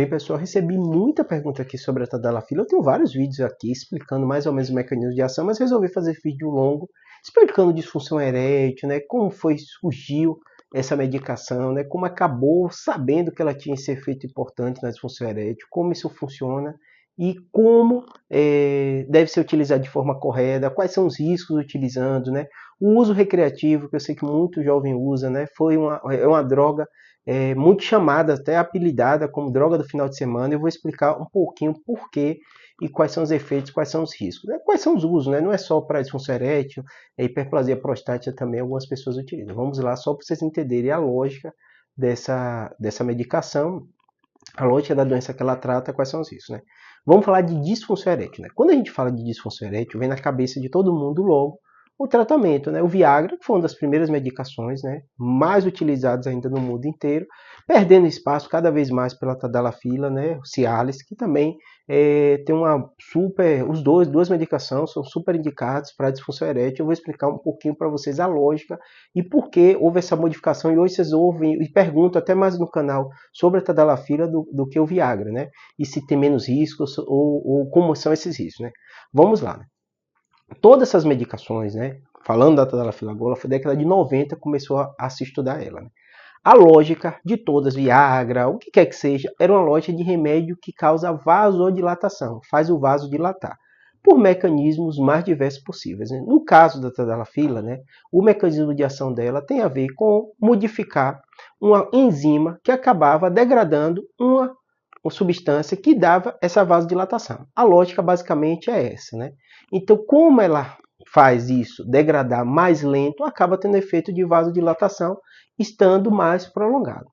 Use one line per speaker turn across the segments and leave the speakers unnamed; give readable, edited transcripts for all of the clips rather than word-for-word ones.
Bem, pessoal, recebi muita pergunta aqui sobre a tadalafila. Eu tenho vários vídeos aqui explicando mais ou menos o mecanismo de ação, mas resolvi fazer vídeo longo explicando disfunção erétil, né, como surgiu essa medicação, né, como acabou sabendo que ela tinha esse efeito importante na disfunção erétil, como isso funciona e como deve ser utilizado de forma correta, quais são os riscos utilizando, né, o uso recreativo, que eu sei que muito jovem usa, né, é uma droga muito chamada, até apelidada como droga do final de semana. Eu vou explicar um pouquinho por quê e quais são os efeitos, quais são os riscos. Quais são os usos, né? Não é só para disfunção erétil, hiperplasia prostática também algumas pessoas utilizam. Vamos lá, só para vocês entenderem a lógica dessa medicação, a lógica da doença que ela trata, quais são os riscos, né? Vamos falar de disfunção erétil, né? Quando a gente fala de disfunção erétil, vem na cabeça de todo mundo logo o tratamento, né? O Viagra, que foi uma das primeiras medicações, né, mais utilizadas ainda no mundo inteiro, perdendo espaço cada vez mais pela tadalafila, né, o Cialis, que também tem uma duas medicações são super indicadas para disfunção erétil. Eu vou explicar um pouquinho para vocês a lógica e por que houve essa modificação, e hoje vocês ouvem e perguntam até mais no canal sobre a tadalafila do que o Viagra, né, e se tem menos riscos ou como são esses riscos, né. Vamos lá, né? Todas essas medicações, né, falando da tadalafila agora, foi década de 90 começou a se estudar ela, né? A lógica de todas, Viagra, o que quer que seja, era uma lógica de remédio que causa vasodilatação, faz o vaso dilatar, por mecanismos mais diversos possíveis, né? No caso da tadalafila, né, o mecanismo de ação dela tem a ver com modificar uma enzima que acabava degradando uma substância que dava essa vasodilatação. A lógica basicamente é essa, né? Então, como ela faz isso degradar mais lento, acaba tendo efeito de vasodilatação, estando mais prolongado.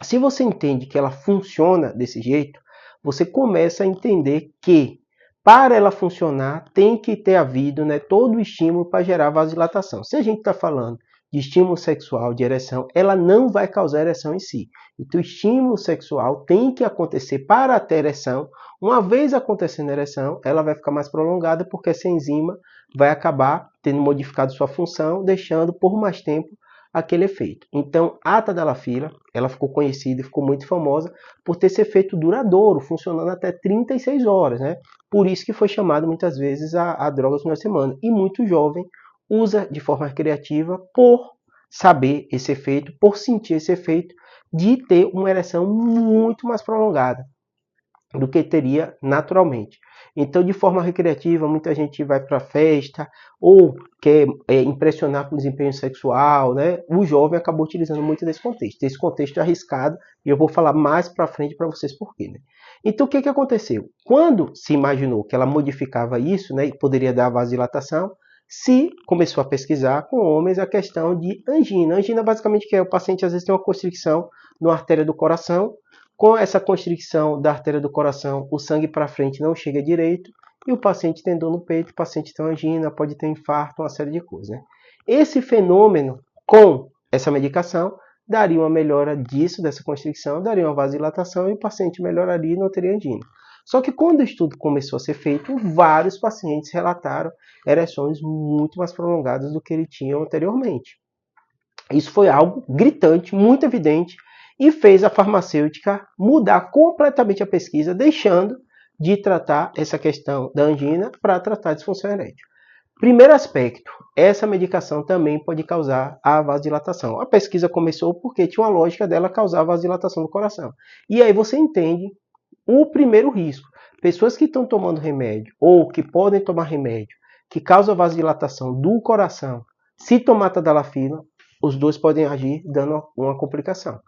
Se você entende que ela funciona desse jeito, você começa a entender que para ela funcionar tem que ter havido, né, todo o estímulo para gerar vasodilatação. Se a gente está falando de estímulo sexual, de ereção, ela não vai causar ereção em si. Então, o estímulo sexual tem que acontecer para ter ereção. Uma vez acontecendo a ereção, ela vai ficar mais prolongada porque essa enzima vai acabar tendo modificado sua função, deixando por mais tempo aquele efeito. Então, a tadalafila, ela ficou conhecida e ficou muito famosa por ter esse efeito duradouro, funcionando até 36 horas, né? Por isso que foi chamada muitas vezes a droga do final de semana. E muito jovem usa de forma recreativa por saber esse efeito, por sentir esse efeito de ter uma ereção muito mais prolongada do que teria naturalmente. Então, de forma recreativa, muita gente vai para festa ou quer impressionar com desempenho sexual, né? O jovem acabou utilizando muito desse contexto. Esse contexto é arriscado e eu vou falar mais para frente para vocês por quê, né? Então, o que aconteceu? Quando se imaginou que ela modificava isso, né, e poderia dar vasodilatação, se começou a pesquisar com homens a questão de angina. Angina basicamente que é o paciente às vezes tem uma constricção na artéria do coração. Com essa constricção da artéria do coração, o sangue para frente não chega direito e o paciente tem dor no peito, o paciente tem angina, pode ter infarto, uma série de coisas, né? Esse fenômeno, com essa medicação, daria uma melhora disso, dessa constricção, daria uma vasodilatação e o paciente melhoraria e não teria angina. Só que quando o estudo começou a ser feito, vários pacientes relataram ereções muito mais prolongadas do que eles tinham anteriormente. Isso foi algo gritante, muito evidente, e fez a farmacêutica mudar completamente a pesquisa, deixando de tratar essa questão da angina para tratar a disfunção erétil. Primeiro aspecto, essa medicação também pode causar a vasodilatação. A pesquisa começou porque tinha uma lógica dela causar vasodilatação do coração. E aí você entende o primeiro risco. Pessoas que estão tomando remédio ou que podem tomar remédio que causa vasodilatação do coração, se tomar tadalafila, os dois podem agir dando uma complicação.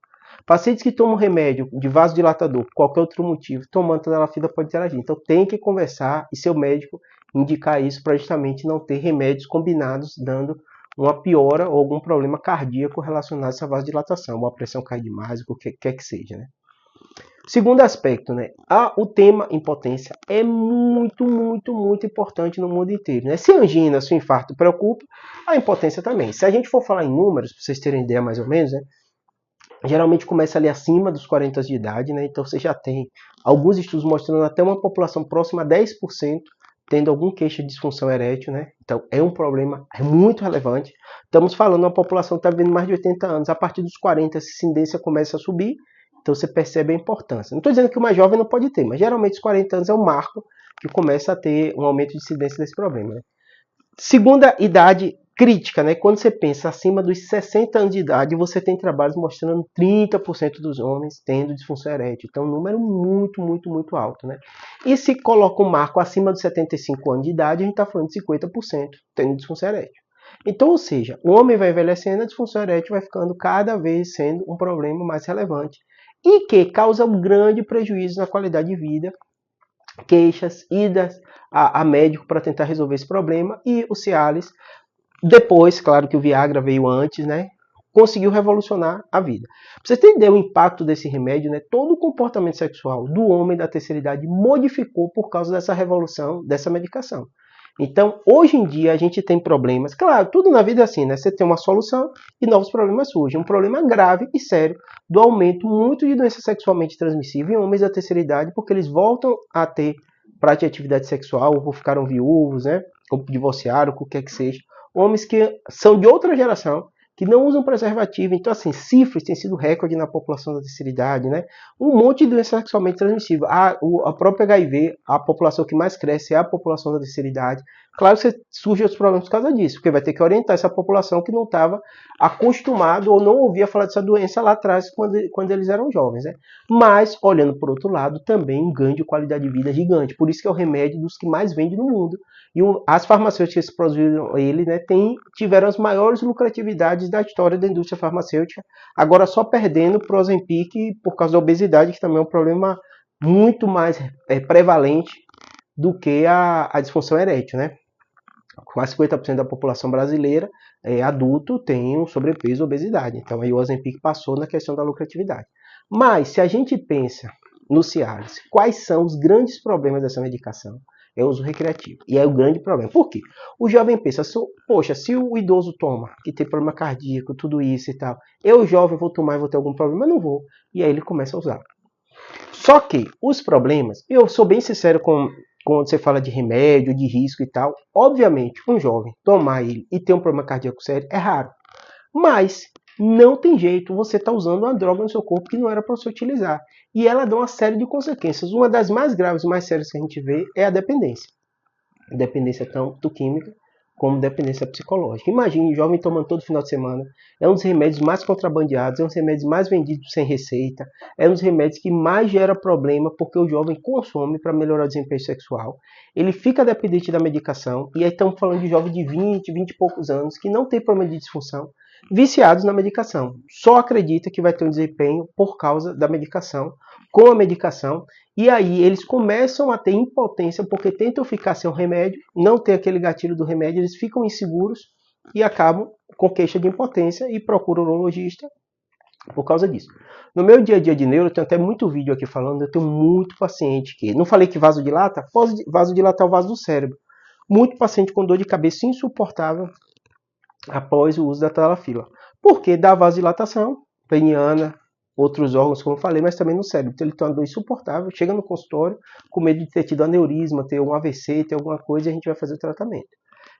Pacientes que tomam remédio de vasodilatador, por qualquer outro motivo, tomando tadalafila pode interagir. Então tem que conversar e seu médico indicar isso para justamente não ter remédios combinados dando uma piora ou algum problema cardíaco relacionado a essa vasodilatação, uma pressão cai demais, o que quer que seja, né? Segundo aspecto, né? O tema impotência é muito, muito, muito importante no mundo inteiro, né? Se a angina, se o infarto preocupa, a impotência também. Se a gente for falar em números, para vocês terem ideia mais ou menos, né? Geralmente começa ali acima dos 40 anos de idade, né? Então você já tem alguns estudos mostrando até uma população próxima a 10% tendo algum queixa de disfunção erétil, né? Então é um problema muito relevante. Estamos falando de uma população que está vivendo mais de 80 anos. A partir dos 40, essa incidência começa a subir Então você percebe a importância. Não estou dizendo que o mais jovem não pode ter, mas geralmente os 40 anos é o marco que começa a ter um aumento de incidência desse problema. Né? Segunda idade crítica, né? Quando você pensa acima dos 60 anos de idade, você tem trabalhos mostrando 30% dos homens tendo disfunção erétil. Então, um número muito, muito, muito alto, né? E se coloca um marco acima dos 75 anos de idade, a gente está falando de 50% tendo disfunção erétil. Então, ou seja, o homem vai envelhecendo, a disfunção erétil vai ficando cada vez sendo um problema mais relevante e que causa um grande prejuízo na qualidade de vida, queixas, idas a médico para tentar resolver esse problema, e o Cialis, depois, claro que o Viagra veio antes, né? Conseguiu revolucionar a vida. Pra você entender o impacto desse remédio, né? Todo o comportamento sexual do homem da terceira idade modificou por causa dessa revolução, dessa medicação. Então, hoje em dia, a gente tem problemas. Claro, tudo na vida é assim, né? Você tem uma solução e novos problemas surgem. Um problema grave e sério do aumento muito de doença sexualmente transmissível em homens da terceira idade, porque eles voltam a ter prática de atividade sexual, ou ficaram viúvos, né? Ou divorciaram, o que quer que seja. Homens que são de outra geração, que não usam preservativo. Então, assim, sífilis tem sido recorde na população da terceira idade, né? Um monte de doença sexualmente transmissível. A própria HIV, a população que mais cresce é a população da terceira idade. Claro que surgem os problemas por causa disso, porque vai ter que orientar essa população que não estava acostumado ou não ouvia falar dessa doença lá atrás, quando eles eram jovens, né? Mas, olhando por outro lado, também um ganho de qualidade de vida gigante. Por isso que é o remédio dos que mais vende no mundo. E as farmacêuticas que produziram ele, né, tiveram as maiores lucratividades da história da indústria farmacêutica, agora só perdendo para o Ozempic por causa da obesidade, que também é um problema muito mais prevalente do que a disfunção erétil, né? Quase 50% da população brasileira adulto tem um sobrepeso e obesidade. Então aí o Ozempic passou na questão da lucratividade. Mas se a gente pensa no Cialis, quais são os grandes problemas dessa medicação? É o uso recreativo. E é o grande problema. Por quê? O jovem pensa, poxa, se o idoso toma, que tem problema cardíaco, tudo isso e tal, eu jovem vou tomar e vou ter algum problema? Não vou. E aí ele começa a usar. Só que os problemas, eu sou bem sincero quando você fala de remédio, de risco e tal, obviamente um jovem tomar ele e ter um problema cardíaco sério é raro. Mas não tem jeito, você está usando uma droga no seu corpo que não era para você utilizar. E ela dá uma série de consequências. Uma das mais graves e mais sérias que a gente vê é a dependência. A dependência tanto química como dependência psicológica. Imagine um jovem tomando todo final de semana. É um dos remédios mais contrabandeados, é um dos remédios mais vendidos sem receita, é um dos remédios que mais gera problema porque o jovem consome para melhorar o desempenho sexual. Ele fica dependente da medicação, e aí estamos falando de jovens de 20 e poucos anos que não tem problema de disfunção, viciados na medicação. Só acredita que vai ter um desempenho por causa da medicação, com a medicação, e aí eles começam a ter impotência porque tentam ficar sem o remédio, não tem aquele gatilho do remédio, eles ficam inseguros e acabam com queixa de impotência e procuram um urologista por causa disso. No meu dia a dia de neuro, eu tenho até muito vídeo aqui falando, eu tenho muito paciente que, não falei que vasodilata? Vasodilatar é o vaso do cérebro. Muito paciente com dor de cabeça insuportável após o uso da talafila. Porque dá vasodilatação peniana, outros órgãos, como eu falei, mas também no cérebro. Então ele tem uma dor insuportável, chega no consultório com medo de ter tido aneurisma, ter um AVC, ter alguma coisa, e a gente vai fazer o tratamento.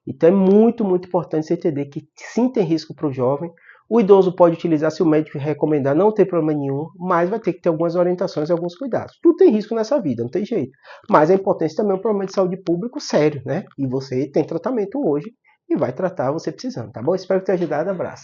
Então é muito, muito importante você entender que sim tem risco para o jovem. O idoso pode utilizar se o médico recomendar, não tem problema nenhum, mas vai ter que ter algumas orientações e alguns cuidados. Tudo tem risco nessa vida, não tem jeito. Mas a impotência também é um problema de saúde pública sério, né? E você tem tratamento hoje e vai tratar você precisando, tá bom? Espero ter ajudado, abraço.